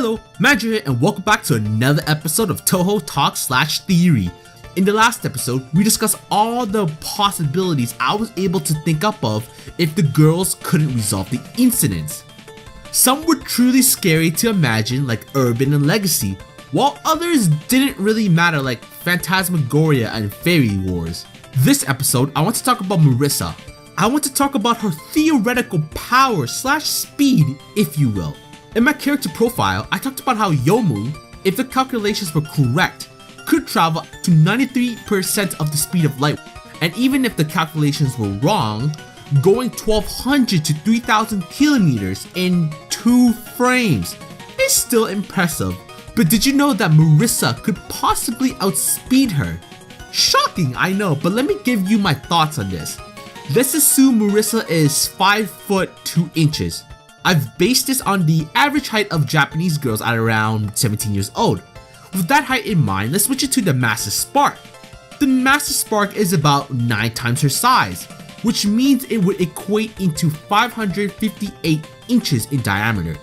Hello, Magi here, and welcome back to another episode of Touhou Talk /Theory. In the last episode, we discussed all the possibilities I was able to think up of if the girls couldn't resolve the incidents. Some were truly scary to imagine, like Urban and Legacy, while others didn't really matter, like Phantasmagoria and Fairy Wars. This episode, I want to talk about Marisa. I want to talk about her theoretical power / speed, if you will. In my character profile, I talked about how Yomu, if the calculations were correct, could travel to 93% of the speed of light, and even if the calculations were wrong, going 1200 to 3000 kilometers in 2 frames is still impressive. But did you know that Marisa could possibly outspeed her? Shocking, I know, but let me give you my thoughts on this. Let's assume Marisa is 5 foot 2 inches. I've based this on the average height of Japanese girls at around 17 years old. With that height in mind, let's switch it to the Master Spark. The Master Spark is about 9 times her size, which means it would equate into 558 inches in diameter.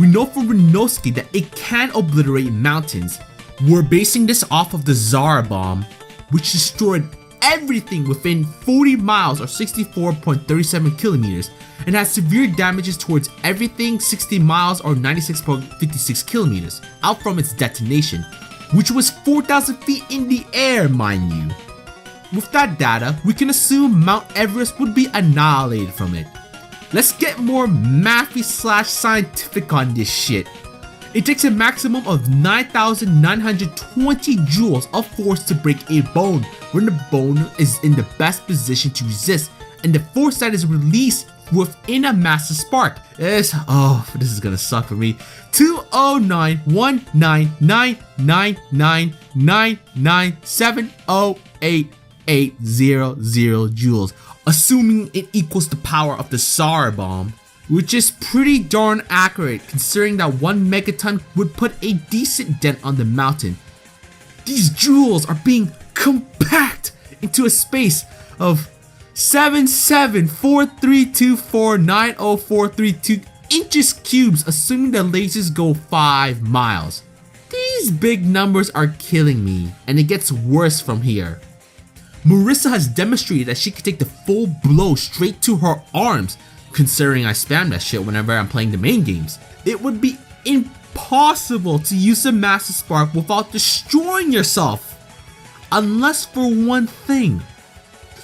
We know from Renosuke that it can obliterate mountains. We're basing this off of the Zara bomb, which destroyed everything within 40 miles or 64.37 kilometers and has severe damages towards everything 60 miles or 96.56 kilometers out from its detonation, which was 4,000 feet in the air, mind you. With that data, we can assume Mount Everest would be annihilated from it. Let's get more mathy / scientific on this shit. It takes a maximum of 9,920 joules of force to break a bone when the bone is in the best position to resist, and the force that is released within a Master Spark is, this is gonna suck for me, 209,199,997,088,800 joules, assuming it equals the power of the Zara bomb, which is pretty darn accurate considering that 1 megaton would put a decent dent on the mountain. These joules are being compact into a space of 77,432,490,432 inches cubes, assuming the lasers go 5 miles. These big numbers are killing me, and it gets worse from here. Marisa has demonstrated that she can take the full blow straight to her arms. Considering I spam that shit whenever I'm playing the main games, it would be impossible to use the Master Spark without destroying yourself. Unless for one thing.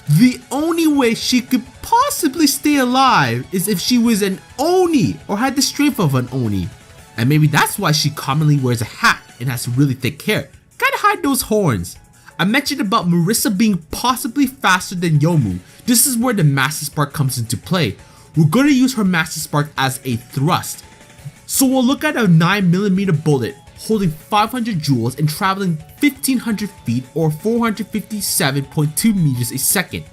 The only way she could possibly stay alive is if she was an Oni or had the strength of an Oni. And maybe that's why she commonly wears a hat and has really thick hair. Gotta hide those horns. I mentioned about Marisa being possibly faster than Yomu. This is where the Master Spark comes into play. We're going to use her Master Spark as a thrust. So we'll look at a 9mm bullet holding 500 joules and traveling 1500 feet or 457.2 meters a second.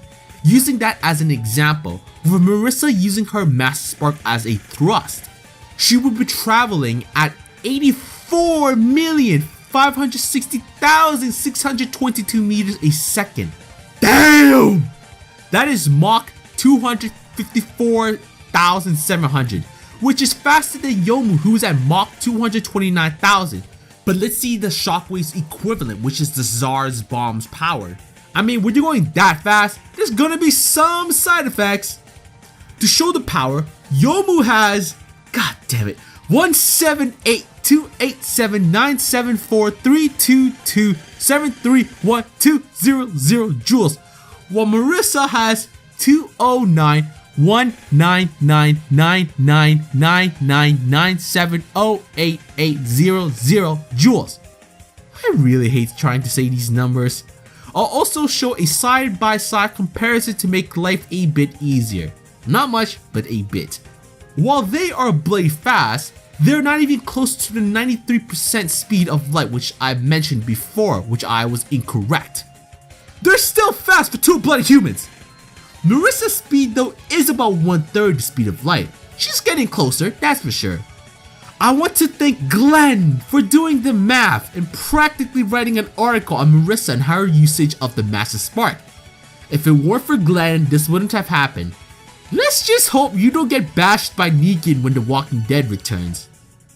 Using that as an example, with Marisa using her Master Spark as a thrust, she would be traveling at 84,560,622 meters a second. Damn! That is Mach 254,700, which is faster than Yomu, who's at Mach 229,000. But let's see the shockwave's equivalent, which is the Zara's bomb's power. I mean, when you're going that fast, there's gonna be some side effects. To show the power, Yomu has, god damn it, 178,287,974,322,731,200 joules, while Marisa has 209,199,999,997,088,800 joules. I really hate trying to say these numbers. I'll also show a side-by-side comparison to make life a bit easier. Not much, but a bit. While they are bloody fast, they're not even close to the 93% speed of light which I mentioned before, which I was incorrect. They're still fast for 2 bloody humans. Marisa's speed though is about 1/3 the speed of light. She's getting closer, that's for sure. I want to thank Glenn for doing the math and practically writing an article on Marisa and her usage of the Master Spark. If it weren't for Glenn, this wouldn't have happened. Let's just hope you don't get bashed by Negan when The Walking Dead returns.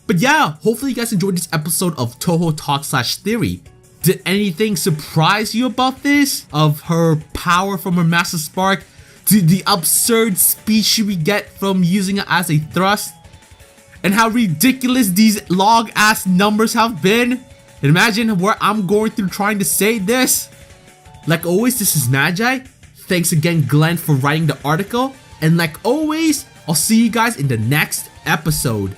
But yeah, hopefully you guys enjoyed this episode of Touhou Talk / Theory. Did anything surprise you about this? Of her power from her Master Spark? To the absurd speed she would get from using it as a thrust? And how ridiculous these log ass numbers have been? Imagine where I'm going through trying to say this. Like always, this is Magi. Thanks again, Glenn, for writing the article. And like always, I'll see you guys in the next episode.